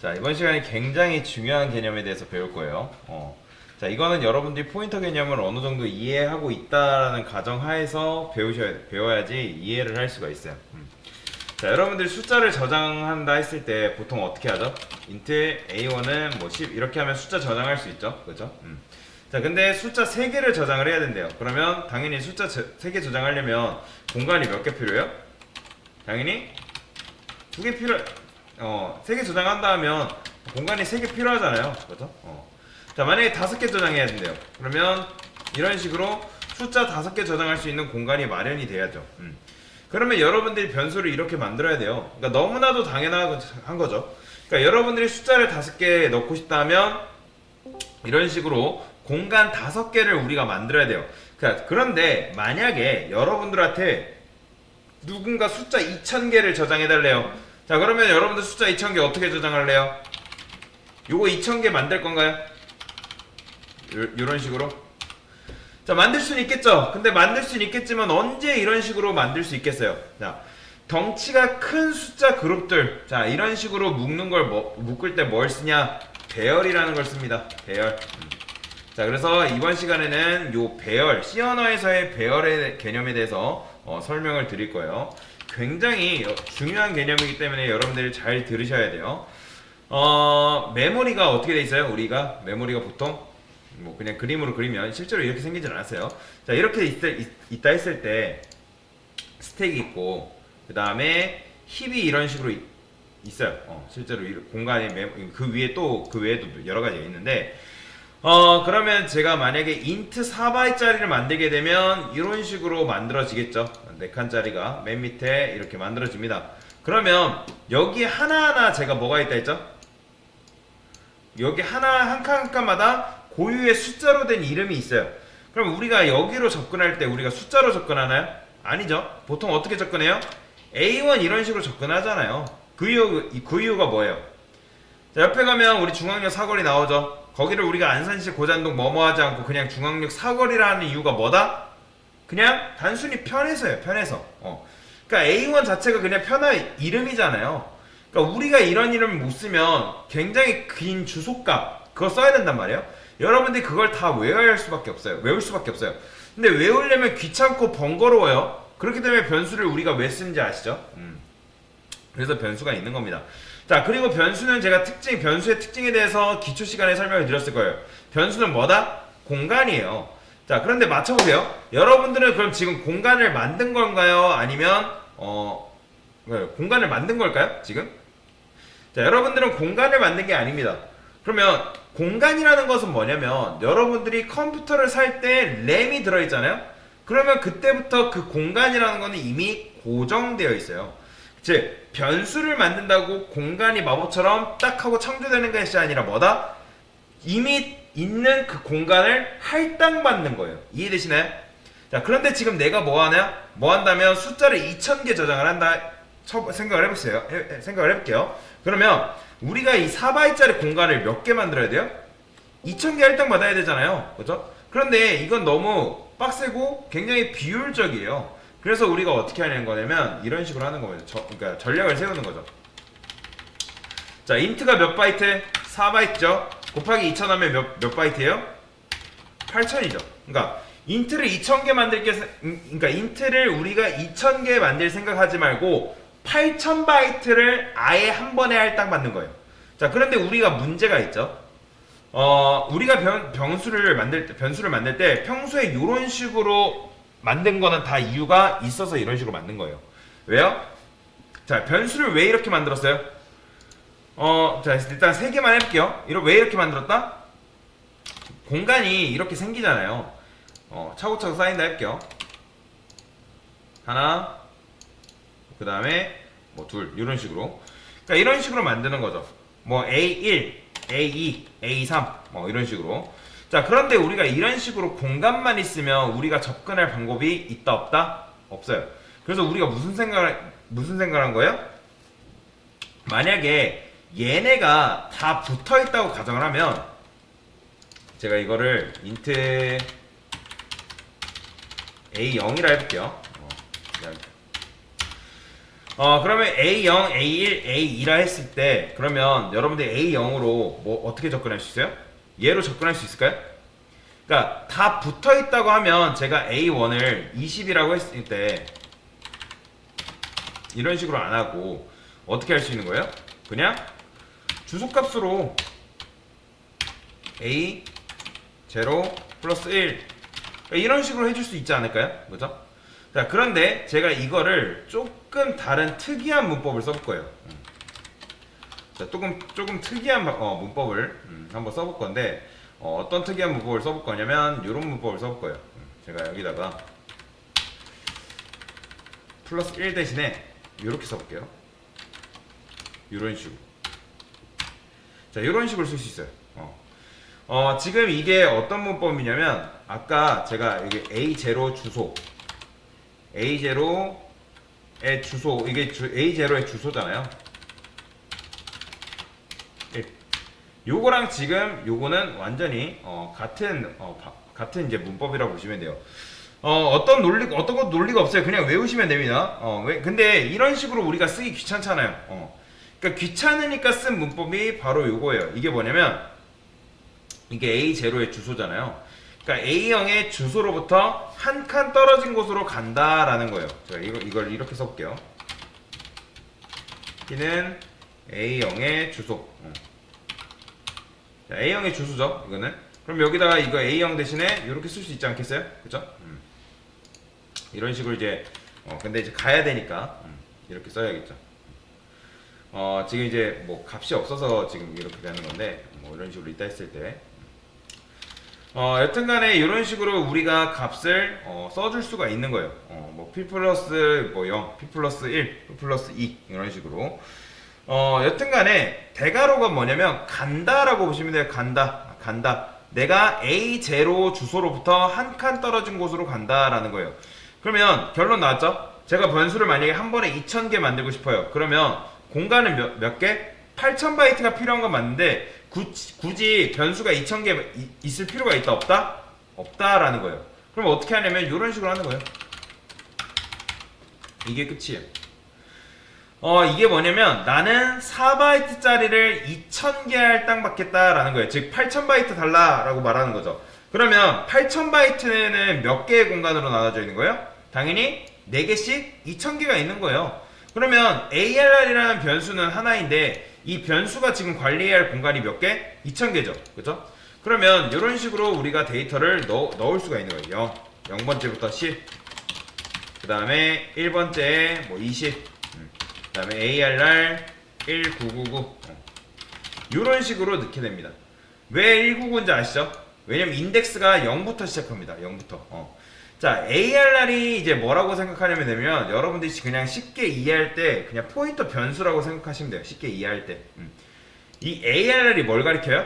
자, 이번 시간에 굉장히 중요한 개념에 대해서 배울 거예요. 자, 이거는 여러분들이 포인터 개념을 어느 정도 이해하고 있다라는 가정하에서 배워야지 이해를 할 수가 있어요. 자, 여러분들이 숫자를 저장한다 했을 때 보통 어떻게 하죠? int a1은 뭐 10 이렇게 하면 숫자 저장할 수 있죠. 그죠? 자, 근데 숫자 3개를 저장을 해야 된대요. 그러면 당연히 숫자 3개 저장하려면 공간이 몇 개 필요해요? 당연히 2개 필요해. 3개 저장한다 하면 공간이 3개 필요하잖아요. 그렇죠? 자, 만약에 5개 저장해야 된대요. 그러면 이런 식으로 숫자 5개 저장할 수 있는 공간이 마련이 돼야죠. 그러면 여러분들이 변수를 이렇게 만들어야 돼요. 그러니까 너무나도 당연한 거죠. 그러니까 여러분들이 숫자를 5개 넣고 싶다면 이런 식으로 공간 5개를 우리가 만들어야 돼요. 그런데 만약에 여러분들한테 누군가 숫자 2000개를 저장해달래요. 자, 그러면 여러분들 숫자 2000개 어떻게 저장할래요? 요거 2000개 만들 건가요? 요런 식으로? 자, 만들 수는 있겠죠? 근데 만들 수는 있겠지만 언제 이런 식으로 만들 수 있겠어요? 자, 덩치가 큰 숫자 그룹들. 자, 이런 식으로 묶을 때 뭘 쓰냐? 배열이라는 걸 씁니다. 배열. 자, 그래서 이번 시간에는 요 배열, C 언어에서의 배열의 개념에 대해서 설명을 드릴 거예요. 굉장히 중요한 개념이기 때문에 여러분들이 잘 들으셔야 돼요. 메모리가 어떻게 돼 있어요? 메모리가 보통 뭐 그냥 그림으로 그리면 실제로 이렇게 생기진 않았어요. 자, 이렇게 있다 했을 때 스택이 있고 그 다음에 힙이 이런 식으로 있어요. 실제로 공간에 그 외에도 여러 가지가 있는데 그러면 제가 만약에 int 4바이트짜리를 만들게 되면 이런 식으로 만들어지겠죠. 4칸짜리가 맨 밑에 이렇게 만들어집니다. 그러면 여기 하나하나 제가 뭐가 있다 했죠? 여기 한 칸 한 칸마다 고유의 숫자로 된 이름이 있어요. 그럼 우리가 여기로 접근할 때 우리가 숫자로 접근하나요? 아니죠. 보통 어떻게 접근해요? A1 이런 식으로 접근하잖아요. 그 이유가 뭐예요? 자, 옆에 가면 우리 중앙역 사거리 나오죠. 거기를 우리가 안산시 고잔동 뭐뭐 하지 않고 그냥 중앙역 사거리라는 이유가 뭐다? 그냥 단순히 편해서예요. 편해서. 그러니까 A1 자체가 그냥 편한 이름이잖아요. 그러니까 우리가 이런 이름을 못 쓰면 굉장히 긴 주소값 그거 써야 된단 말이에요. 여러분들이 그걸 다 외울 수밖에 없어요. 근데 외우려면 귀찮고 번거로워요. 그렇기 때문에 변수를 우리가 왜 쓰는지 아시죠? 그래서 변수가 있는 겁니다. 자, 그리고 변수는 제가 변수의 특징에 대해서 기초 시간에 설명을 드렸을 거예요. 변수는 뭐다? 공간이에요. 자, 그런데 맞춰보세요. 여러분들은 그럼 지금 공간을 만든 건가요? 아니면 공간을 만든 걸까요? 지금? 자, 여러분들은 공간을 만든 게 아닙니다. 그러면 공간이라는 것은 뭐냐면 여러분들이 컴퓨터를 살 때 램이 들어있잖아요. 그러면 그때부터 그 공간이라는 거는 이미 고정되어 있어요. 즉 변수를 만든다고 공간이 마법처럼 딱 하고 창조되는 것이 아니라 뭐다? 이미 있는 그 공간을 할당받는 거예요. 이해되시나요? 자, 그런데 지금 내가 뭐 한다면 숫자를 2000개 저장을 한다. 생각을 해볼게요. 그러면 우리가 이 4바이트짜리 공간을 몇 개 만들어야 돼요? 2000개 할당받아야 되잖아요. 그죠? 그런데 이건 너무 빡세고 굉장히 비효율적이에요. 그래서 우리가 어떻게 하는 거냐면 이런 식으로 하는 거죠. 그러니까 전략을 세우는 거죠. 자, int가 몇 바이트? 4바이트죠. 곱하기 2000 하면 몇 바이트예요? 8000이죠. 그러니까 int를 2000개 그러니까 int를 우리가 2000개 만들 생각하지 말고 8000바이트를 아예 한 번에 할당받는 거예요. 자, 그런데 우리가 문제가 있죠. 우리가 변수를 만들 때 평소에 이런 식으로 만든 거는 다 이유가 있어서 이런 식으로 만든 거예요. 왜요? 자, 변수를 왜 이렇게 만들었어요? 자, 일단 3개만 해볼게요. 왜 이렇게 만들었다? 공간이 이렇게 생기잖아요. 차곡차곡 쌓인다 할게요. 하나, 그 다음에 뭐 둘, 이런 식으로. 그러니까 이런 식으로 만드는 거죠. 뭐 A1, A2, A3 뭐 이런 식으로. 자, 그런데 우리가 이런 식으로 공간만 있으면 우리가 접근할 방법이 있다 없다? 없어요. 그래서 우리가 무슨 생각을 한 거예요? 만약에 얘네가 다 붙어 있다고 가정을 하면 제가 이거를 int A0이라 해볼게요. 그러면 A0, A1, A2라 했을 때 그러면 여러분들 A0으로 뭐 어떻게 접근할 수 있어요? 얘로 접근할 수 있을까요? 그러니까 다 붙어 있다고 하면 제가 A1을 20이라고 했을 때 이런 식으로 안 하고 어떻게 할 수 있는 거예요? 그냥 주소값으로 A 0 플러스 1 이런 식으로 해줄 수 있지 않을까요? 그죠? 자, 그런데 제가 이거를 조금 다른 특이한 문법을 써볼 거예요. 자, 조금 특이한 문법을 한번 써볼 건데 어떤 특이한 문법을 써볼 거냐면 이런 문법을 써볼 거예요. 제가 여기다가 플러스 1 대신에 이렇게 써볼게요. 이런 식으로. 자, 이런 식으로 쓸 수 있어요. 지금 이게 어떤 문법이냐면 아까 제가 여기 A0 주소 A0의 주소 이게 A0의 주소잖아요. 1. 요거랑 지금 요거는 완전히 같은 이제 문법이라고 보시면 돼요. 어떤 논리가 없어요. 그냥 외우시면 됩니다. 근데 이런 식으로 우리가 쓰기 귀찮잖아요. 그러니까 귀찮으니까 쓴 문법이 바로 요거예요. 이게 뭐냐면 이게 A0의 주소잖아요. 그러니까 A형의 주소로부터 한 칸 떨어진 곳으로 간다라는 거예요. 제가 이걸 이렇게 써볼게요. T는 A형의 주소. 자, A형의 주소죠. 이거는. 그럼 여기다가 이거 A형 대신에 이렇게 쓸 수 있지 않겠어요? 그죠? 이런 식으로 이제 근데 이제 가야 되니까 이렇게 써야겠죠. 지금 이제 뭐 값이 없어서 지금 이렇게 되는 건데 뭐 이런 식으로 있다 했을 때 여튼간에 이런 식으로 우리가 값을 써줄 수가 있는 거예요. 뭐 p 플러스 뭐 0, p 플러스 1, p 플러스 2 이런 식으로. 여튼간에 대괄호가 뭐냐면 간다라고 보시면 돼요. 간다. 내가 A0 주소로부터 한 칸 떨어진 곳으로 간다라는 거예요. 그러면 결론 나왔죠? 제가 변수를 만약에 한 번에 2000개 만들고 싶어요. 그러면 공간은 몇 개? 8000바이트가 필요한 건 맞는데 굳이 변수가 2000개 있을 필요가 있다 없다? 없다라는 거예요. 그럼 어떻게 하냐면 이런 식으로 하는 거예요. 이게 끝이에요. 이게 뭐냐면 나는 4바이트짜리를 2000개 할당 받겠다라는 거예요. 즉 8000바이트 달라라고 말하는 거죠. 그러면 8000바이트는 몇 개의 공간으로 나눠져 있는 거예요? 당연히 4개씩 2000개가 있는 거예요. 그러면 ARR이라는 변수는 하나인데 이 변수가 지금 관리해야 할 공간이 몇 개? 2000개죠. 그죠? 그러면 이런 식으로 우리가 데이터를 넣을 수가 있는 거예요. 0번째부터 10, 그 다음에 1번째 뭐 20, 그 다음에 ARR 1999 이런 식으로 넣게 됩니다. 왜 199인지 아시죠? 왜냐면 인덱스가 0부터 시작합니다. 0부터. 자, ARR이 이제 뭐라고 생각하냐면 되면 여러분들이 그냥 쉽게 이해할 때 그냥 포인터 변수라고 생각하시면 돼요. 쉽게 이해할 때. 이 ARR이 뭘 가리켜요?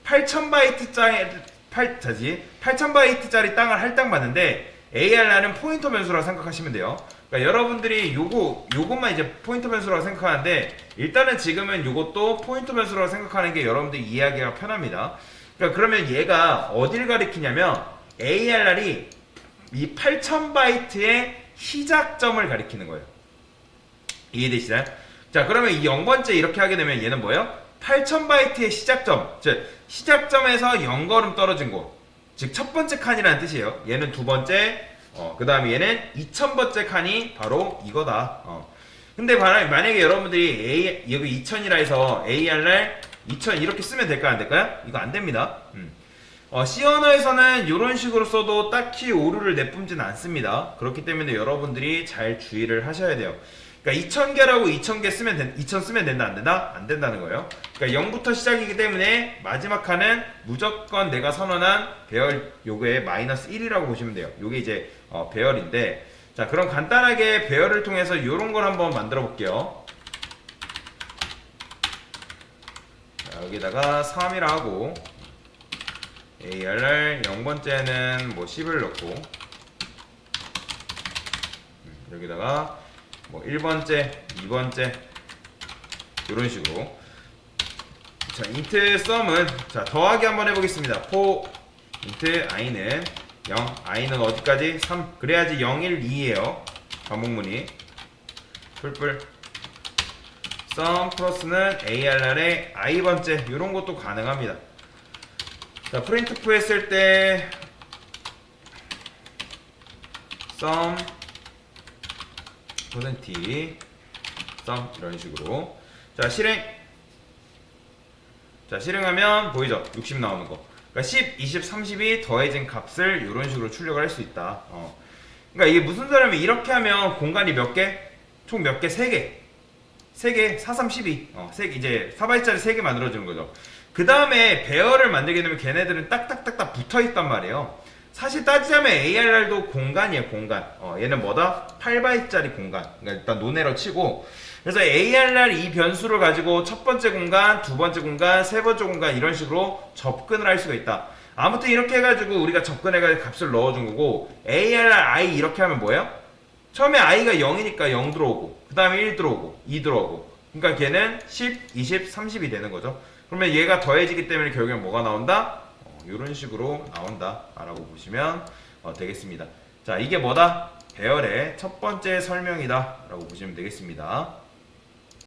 8000바이트짜리 땅을 할당받는데 ARR은 포인터 변수라고 생각하시면 돼요. 그러니까 여러분들이 요것만 이제 포인터 변수라고 생각하는데 일단은 지금은 요것도 포인터 변수라고 생각하는 게 여러분들 이해하기가 편합니다. 그러니까 그러면 얘가 어딜 가리키냐면 ARR이 이 8000바이트의 시작점을 가리키는 거예요. 이해되시나요? 자, 그러면 이 0번째 이렇게 하게 되면 얘는 뭐예요? 8000바이트의 시작점, 즉 시작점에서 0걸음 떨어진 곳, 즉 첫 번째 칸이라는 뜻이에요. 얘는 두 번째, 그 다음에 얘는 2000번째 칸이 바로 이거다. 근데 만약에 여러분들이 여기 2000이라 해서 ARR 2000 이렇게 쓰면 될까요? 안 될까요? 이거 안 됩니다. C 언어에서는 이런 식으로 써도 딱히 오류를 내뿜진 않습니다. 그렇기 때문에 여러분들이 잘 주의를 하셔야 돼요. 그러니까 2000개라고 2000개 쓰면 2000 쓰면 된다 안 된다? 안 된다는 거예요. 그러니까 0부터 시작이기 때문에 마지막 칸은 무조건 내가 선언한 배열 요게 마이너스 1이라고 보시면 돼요. 요게 이제 배열인데 자, 그럼 간단하게 배열을 통해서 이런 걸 한번 만들어 볼게요. 자, 여기다가 3이라 하고 ARR 0번째는 뭐 10을 넣고 여기다가 뭐 1번째, 2번째 이런 식으로 자, int sum은 자, 더하기 한번 해보겠습니다. for int i는 0, i는 어디까지? 3 그래야지 0, 1, 2예요. 반복문이 뿔뿔 썸 플러스는 ARR의 i번째 이런 것도 가능합니다. 자, 프린트프 했을 때 썸 퍼센티 썸 이런 식으로. 자, 실행하면 보이죠? 60 나오는 거. 그러니까 10, 20, 30이 더해진 값을 이런 식으로 출력을 할 수 있다. 그러니까 이게 무슨 소리냐면 이렇게 하면 공간이 몇 개? 총 몇 개? 3개. 3개, 4, 3, 12. 이제 4바이트짜리 3개 만들어지는 거죠. 그 다음에 배열을 만들게 되면 걔네들은 딱딱딱딱 붙어 있단 말이에요. 사실 따지자면 ARR도 공간이에요, 공간. 얘는 뭐다? 8바이트짜리 공간. 그러니까 일단 논외로 치고. 그래서 ARR 이 변수를 가지고 첫 번째 공간, 두 번째 공간, 세 번째 공간 이런 식으로 접근을 할 수가 있다. 아무튼 이렇게 해가지고 우리가 접근해가지고 값을 넣어준 거고, ARR I 이렇게 하면 뭐예요? 처음에 i가 0이니까 0 들어오고, 그 다음에 1 들어오고, 2 들어오고. 그러니까 걔는 10, 20, 30이 되는 거죠. 그러면 얘가 더해지기 때문에 결국엔 뭐가 나온다? 이런 식으로 나온다 라고 보시면 되겠습니다. 자, 이게 뭐다? 배열의 첫 번째 설명이다 라고 보시면 되겠습니다.